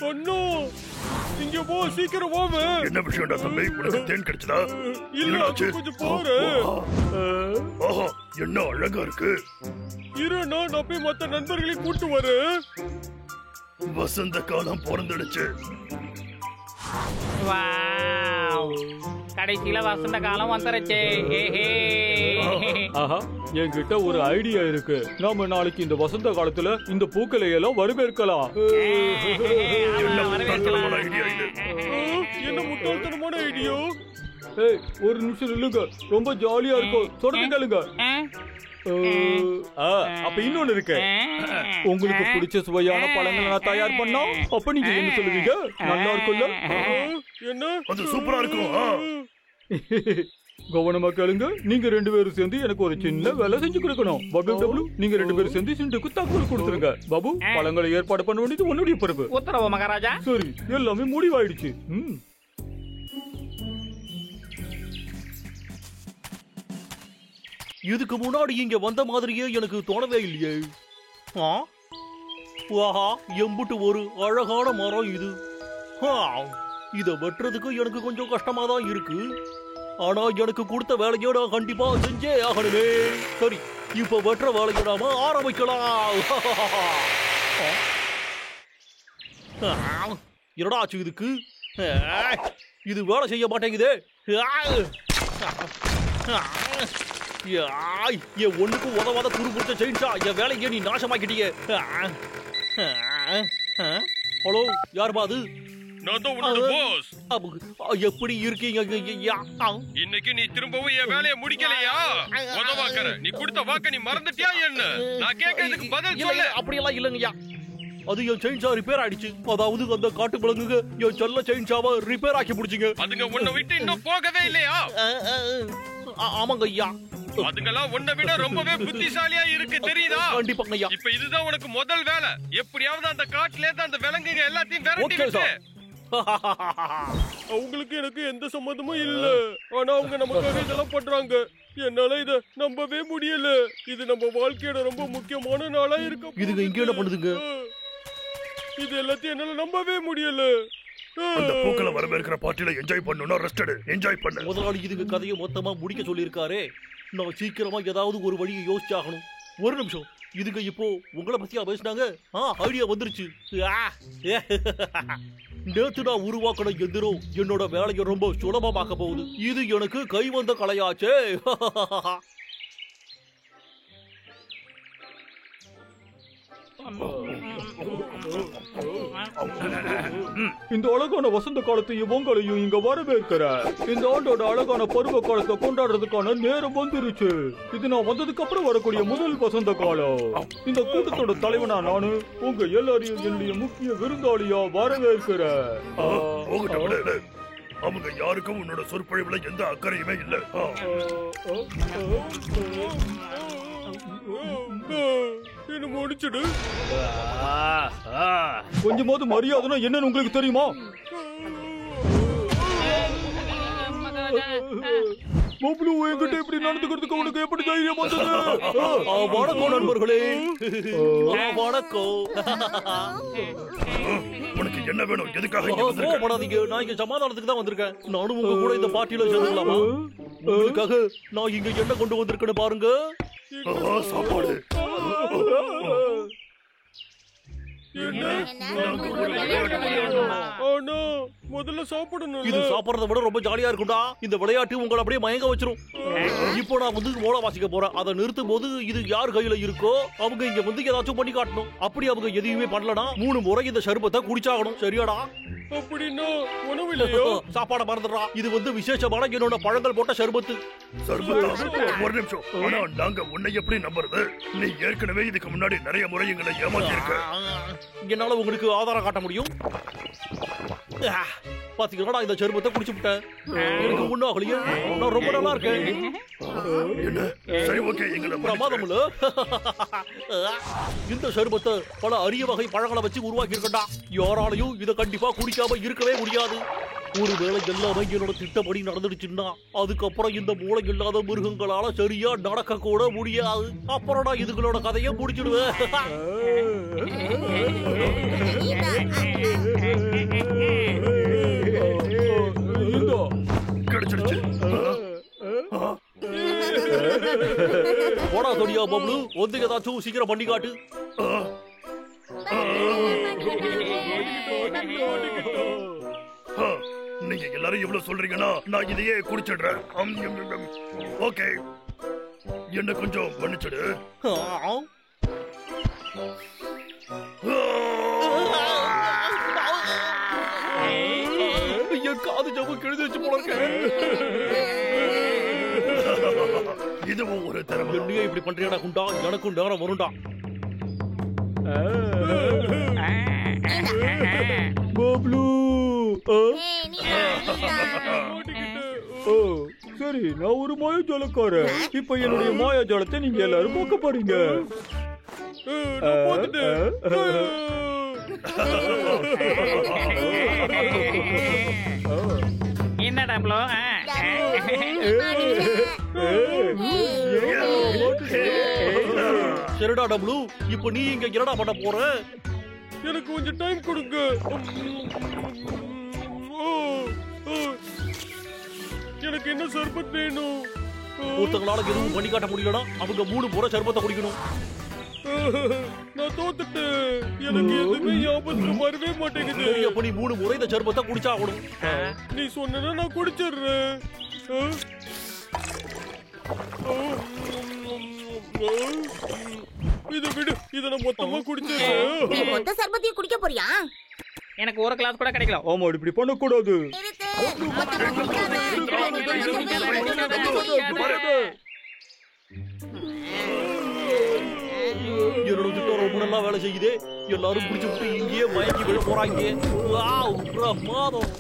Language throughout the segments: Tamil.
அண்ணா இங்க போ, சீக்கிரம் வாங்க. என்ன விஷயம்டா தம்பி, உனக்கு தேன் கிடைச்சதா? இல்ல கொஞ்சம் போறேன். ஆஹா, என்ன அழகா இருக்கு. இருண்ணா, நான் போய் மத்த நண்பர்களையும் கூட்டு வரேன். வசந்த காலம் பிறந்துடுச்சு. கடைசியில வசந்த காலம் வந்துருச்சு. ஆஹா, என்கிட்ட ஒரு ஐடியா இருக்கு. நாம நாளைக்கு இந்த வசந்த காலத்துல இந்த பூக்களை எல்லாம் வரவேற்கலாம். என்ன முட்டாள்தனமான ஐடியா இது? என்ன முட்டாள்தனமான ஐடியா? ஏய், ஒரு நிமிஷம் இல்லுங்க, ரொம்ப ஜாலியா இருக்கும். தொடர்ந்து கேளுங்க. அப்ப இன்னொன்னு இருக்கு. உங்களுக்கு பிடிச்ச சுவையான பழங்களை நான் தயார் பண்ணா அப்ப நீங்க என்ன சொல்லுவீங்க? நல்லா இருக்கும்ல? என்ன? அது சூப்பரா இருக்கும். கவனமா கேளுங்க. நீங்க 2 பேரும் சேர்ந்து எனக்கு ஒரு சின்ன வேலை செஞ்சு கொடுக்கணும். டபுள்யூ, நீங்க 2 பேரும் சேர்ந்து சிண்டுக்கு தகவல் கொடுத்துருங்க. பாபு, பழங்களை ஏற்பாடு பண்ண வேண்டியது உன்னுடைய பொறுப்பு. உத்தரவு மகாராஜா. சரி, எல்லாமே முடிவாயிடுச்சு. இதுக்கு முன்னாடி இங்க வந்த மாதிரியே எனக்கு தோணவே இல்லையே. வாஹா, எம்புட்டு ஒரு அழகான மரம் இது. இத வெட்டுறதுக்கு எனக்கு கொஞ்சம் கஷ்டமா தான் இருக்கு. ஆனா எனக்கு கொடுத்த வேலையை நான் கண்டிப்பா செஞ்சே ஆகணுமே. சரி, இப்ப வெட்டுற வேலையை நாம ஆரம்பிக்கலாம். என்னடா ஆச்சு இதுக்கு? இது வேலை செய்ய மாட்டேங்குதே. என் ஒண்ணுக்கும் உதவாத துரு பிடிச்ச செயின்ஸா, என் வேலையை நீ நாசமாக்கிட்டிய. ஹலோ, யாருப்பா அது? நான் தான் உன்னோட பாஸ். எப்படி இருக்கீங்க? இன்னைக்கு நீ திரும்பவும் என் வேலையை முடிக்கலையா? உதவாக்கற நீ கொடுத்த வாக்க நீ மறந்துட்டியா என்ன? நான் கேட்கிறதுக்கு பதில் சொல்லு. அப்படியெல்லாம் இல்லைங்கய்யா, அது என் செயின்ஸா ரிப்பேர் ஆயிடுச்சு. அதாவது அந்த காட்டு விலங்குங்க என் செல்ல செயின்ஸாவை ரிப்பேர் ஆக்கி முடிச்சுங்க. அதுங்க உன்னை விட்டு இன்னும் போகவே இல்லையா? ஆமாங்க ஐயா. அதுங்கெல்லாம் உன்னை விட ரொம்பவே புத்திசாலியா இருக்கு, தெரியுதா? கண்டிப்பாங்க ஐயா. இப்ப இதுதான் உனக்கு முதல் வேலை. எப்படியாவது அந்த காட்டுல இருந்து அந்த விலங்குங்க எல்லாத்தையும் விரட்டி விட்டு. அவங்களுக்கு எனக்கு எந்த சம்மந்தமும் இல்ல. ஆனா அவங்க நமக்காக இதெல்லாம் பண்றாங்க. என்னால இத நம்பவே முடியல. இது நம்ம வாழ்க்கையோட ரொம்ப முக்கியமான நாளா இருக்கு. இதுங்க இங்க என்ன பண்ணுதுங்க? இது எல்லாத்தையும் என்னால நம்பவே முடியல. அந்த பூக்களை வரவேற்கிற பார்ட்டில என்ஜாய் பண்ணனும்னா ரெஸ்ட் எடு, என்ஜாய் பண்ணு. முதலாளி இதுக்கு கதையை மொத்தமா முடிக்க சொல்லியிருக்காரே. நான் சீக்கிரமா ஏதாவது ஒரு வழியை யோசிச்சாகணும். ஒரு நிமிஷம், இதுங்க இப்போ உங்களை பத்தியா பேசினாங்க? ஐடியா வந்துருச்சு. நேத்து நான் உருவாக்கின எந்திரம் என்னோட வேலையை ரொம்ப சுலபமாக்க போகுது. இது எனக்கு கை வந்த கலையாச்சே. இந்த அழகான வசந்த காலத்தையும் உங்களையும் இங்க வரவேற்கிற. இந்த ஆண்டோட அழகான பருவ காலத்தை கொண்டாடுறதுக்கான நேரம் வந்துருச்சு. இது நான் வந்ததுக்கு அப்புறம் வரக்கூடிய முதல் வசந்த காலம். இந்த கூட்டத்தோட தலைவனா நானு உங்க எல்லாரையும் என்னுடைய முக்கிய விருந்தாளியா வரவேற்கிறேன். அவங்க யாருக்கும் உன்னோட சொற்பொழிவுல எந்த அக்கறையுமே இல்ல. என்ன முடிச்சுடு. கொஞ்சமாவது மரியாதைனா என்னன்னு உங்களுக்கு தெரியுமா? பப்ளு, என்கிட்ட இப்படி நடந்துக்கிறதுக்கு உனக்கு எப்படி தைரியம் வந்தது? வணக்கம் நண்பர்களே. வணக்கம். உனக்கு என்ன வேணும்? எதுக்காக கோபப்படாதீங்க, நான் இங்க சமாதானத்துக்கு தான் வந்திருக்கேன். நானும் உங்க கூட இந்த பார்ட்டியில சேர்ந்துக்கலாமா? உங்களுக்காக நான் இங்க என்ன கொண்டு வந்திருக்கேன்னு பாருங்க. சாப்பாடு. முதல்ல சாப்பிடணும். இது சாப்பிடறத விட ரொம்ப ஜாலியா இருக்கும்டா. இந்த விளையாட்டு உங்களை அப்படியே மயங்க வச்சிரும். இப்போ நான் வந்து மோள வாசிக்க போறேன். அதை நிறுத்தும் போது இது யார் கையில இருக்கோ அவங்க இங்க வந்து ஏதாச்சும் பண்ணி காட்டணும். அப்படி அவங்க எதையுமே பண்ணலனா 3 முறை இந்த சர்பத்தை குடிச்சாகணும். சரியாடா? அப்படின்னா உணவு இல்லையோ? சாப்பாட மறந்துடுறா. இது வந்து விசேஷமான என்னோட பழங்கள் போட்ட சர்பத்து. ஒரு நிமிஷம். ஆனா நாங்க உன்னை எப்படி நம்புறது? நீ ஏற்கனவே இதுக்கு முன்னாடி நிறைய முறை எங்களை ஏமாத்தி இருக்க. என்னால உங்களுக்கு ஆதாரம் காட்ட முடியும். பாத்தீங்களா, இந்த சர்பத்தை குடிச்சு விட்டேன். எனக்கு ஒண்ணாகலையே. நான் ரொம்ப நல்லா இருக்கேன். சரி, ஓகே, எங்களை பிரமாதம் இல்ல? இந்த சர்பத்தை பல அரிய வகை பழங்களை வச்சு உருவாக்கி இருக்கா. யாராலையும் இதை கண்டிப்பா குடிக்காம இருக்கவே முடியாது. ஒருவேளை எல்லாமே என்னோட திட்டப்படி நடந்துடுச்சுன்னா அதுக்கப்புறம் இந்த மூளை இல்லாத மிருகங்களால சரியா நடக்க கூட முடியாது. அப்புறம் நான் இதுகளோட கதையை முடிச்சிடுவேன். வந்து ஏதாச்சும் சீக்கிரம் பண்ணி காட்டு. நீங்க எல்லாரும் இவ்வளவு சொல்றீங்கன்னா நான் இதையே குடிச்சிடுறேன். ஓகே, என்ன கொஞ்சம் மன்னிச்சிடு. என் காது ஜவ்வு கிழிஞ்சிச்சு போல இருக்கு. இதுவும் ஒரு திறமை. என்னையே இப்படி பண்றியாடா குண்டா? எனக்கும் நேரம் வரும்டா. பப்ளு. ஓ சரி, நான் ஒரு மாயாஜாலக்காரன். இப்ப என்னுடைய மாயாஜாலத்தை நீங்க எல்லாரும் பார்க்க போறீங்க. என்னடா ப்ளோ? சரிடா டபுளு, இப்ப நீ இங்க என்னடா பண்ண போற? எனக்கு கொஞ்சம் டைம் கொடுங்க. எனக்கு என்ன சர்பத் வேணும்? ஒருத்தங்களால எதுவும் பண்ணி காட்ட முடியலனா அவங்க 3 முறை சர்பத்தை குடிக்கணும். நான் தோத்துட்டேன். எனக்கு எதுவுமே ஞாபகம் வரவே மாட்டேங்குது. அப்ப நீ 3 முறை இந்த சர்பத்தை குடிச்சாகணும். நீ சொன்னா நான் குடிச்சிடுறேன். இதை விடு, இதை நான் மொத்தமா குடிச்சிடுறேன். மொத்த சர்பத்தையும் குடிக்க போறியா? எனக்கு ஒரு கிளாஸ் கூட கிடைக்கல. ஆமா, இப்படி பண்ணக்கூடாது. என்னோட திட்டம் ரொம்ப நல்லா வேலை செய்யுதே. எல்லாரும் குடிச்சு விட்டு இங்கேயே மயங்கி விழ போறாங்க. பிரமாதம்.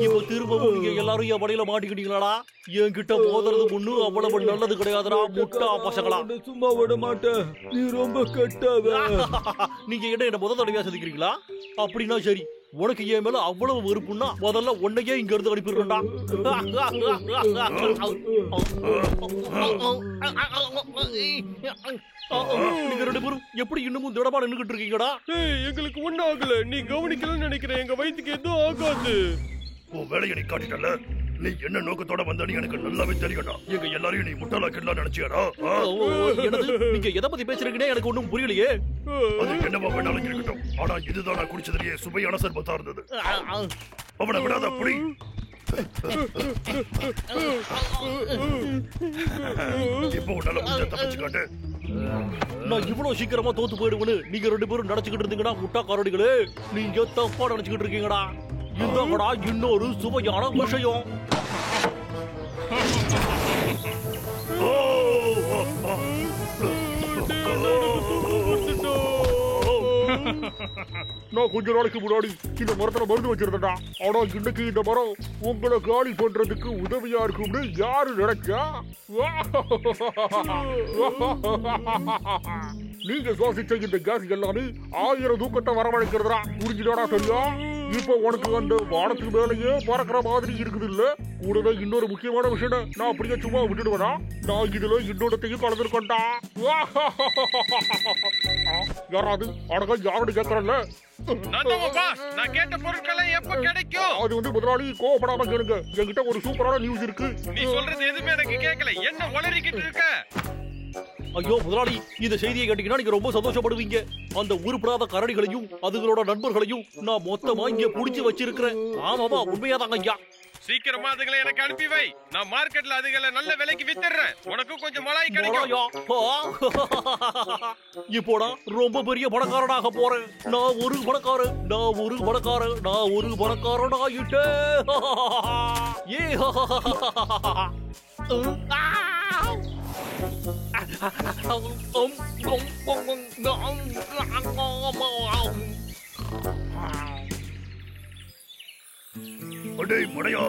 இப்ப திரும்பவும் நீங்க எல்லாரும் என் வடையில மாட்டிக்கிட்டீங்களாடா? என்கிட்ட போதுறது ஒண்ணும் அவ்வளவு நல்லது கிடையாதுடா முட்டா பசங்களா. சும்மா விட மாட்டேன், நீ ரொம்ப கெட்டவன். நீங்க என்ன முதல் தடவையா சந்திக்கிறீங்களா? அப்படின்னா சரி, உனக்கு என் மேல அவ்வளவு வெறுப்புன்னா முதல்ல உன்னையே இங்க இருந்து அனுப்பிடுறா. நீங்க 2 பேரும் எப்படி இன்னமும் திடமா நின்னுகிட்டு இருக்கீங்கடா? எங்களுக்கு ஒண்ணும் ஆகல. நீ கவனிக்கலன்னு நினைக்கிறேன். எங்க வயிற்றுக்கு எதுவும் ஆகாது. உன் வேலையை நீ காட்டிட்டல. நீ என்ன நோக்கத்தோட வந்தன்னு எனக்கு நல்லாவே தெரியும்டா. எங்க எல்லாரையும் நீ முட்டாளாக்கலாம் நினைச்சியாடா? நீங்க எதை பத்தி பேசுறீங்கன்னே எனக்கு ஒண்ணும் புரியலையே. அது என்னவா வேணாலும் இருக்கட்டும். ஆனா இதுதான் நான் குடிச்சதுலயே சுவையான சர்பத்தா இருந்தது. அவனை விடாத அப்படி. இப்போ உன்னால முடிஞ்ச தப்பிச்சு காட்டு. நான் இவ்வளவு சீக்கிரமா தோத்து போயிடுவேன்னு நீங்க 2 பேரும் நினைச்சுக்கிட்டு இருந்தீங்கடா முட்டா காரடிகளே. நீங்க தப்பா நினைச்சுக்கிட்டு இருக்கீங்கடா. இந்தங்கடா இன்னொரு சுவையான விஷயம். நான் கொஞ்ச நாளைக்கு முன்னாடி இந்த மரத்துல மருந்து வச்சிருந்தா. ஆனா இன்னைக்கு இந்த மரம் உங்களை காலி பண்றதுக்கு உதவியா இருக்கும்னு யாரு நினைச்சா? நீங்க சுவாசிச்ச இந்த கேஸ் எல்லாமே 1000 தூக்கத்தை வரவழைக்கிறதா. புரிஞ்சுதாடா? சரியா? இப்ப உனக்கு அந்த வானத்துக்கு மேலேயே பறக்கிற மாதிரி இருக்குது இல்ல? கூடவே இன்னொரு முக்கியமான விஷயம், நான் அப்படியே சும்மா விட்டுடுவேனா? நான் இதுல இன்னொருத்தையும் கலந்துருக்கேன்டா. யாராவது அழகா யாரோட கேட்கறல்ல? நான் கேட்ட பொருட்களை எப்ப கிடைக்கும்? அது வந்து முதலாளி கோவப்படாம கேளுங்க. என்கிட்ட ஒரு சூப்பரான நியூஸ் இருக்கு. நீ சொல்றது எதுவுமே எனக்கு கேட்கல. என்ன வளரிக்கிட்டு இருக்க? ஐயோ முதலாளி, இந்த செய்தியை கேட்டீங்கன்னா நீங்க ரொம்ப சந்தோஷப்படுவீங்க. அந்த உருப்படாத கரடிகளையும் அதுகளோட நண்பர்களையும் நான் மொத்தமா இங்க புடிச்சு வச்சிருக்கிறேன். ஆமாமா, உண்மையாதாங்க ஐயா. சீக்கிரமா அதுகளை எனக்கு அனுப்பி வை. நான் மார்க்கெட்ல அதுகளை நல்ல விலைக்கு வித்துறேன். உனக்கு கொஞ்சம் மலாய் கிடைக்கும். இப்போடா ரொம்ப பெரிய பணக்காரனாக போறேன். நான் ஒரு பணக்காரனாயிட்டேன். ஏ அடே மடையா,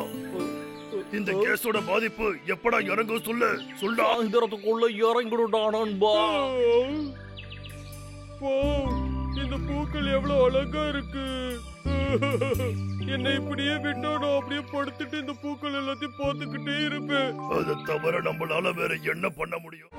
இந்த கேஸோட பாதிப்பு எப்படா இறங்கும் சொல்லு. சொல்டா. சாயந்தரத்துக்குள்ள இறங்கிடுடா நண்பா. இந்த பூக்கள் எவ்வளவு அழகா இருக்கு. என்னை இப்படியே விட்டா நான் அப்படியே படுத்துட்டு இந்த பூக்கள் எல்லாத்தையும் பார்த்துக்கிட்டே இருப்பேன். அதை தவிர நம்மளால வேற என்ன பண்ண முடியும்?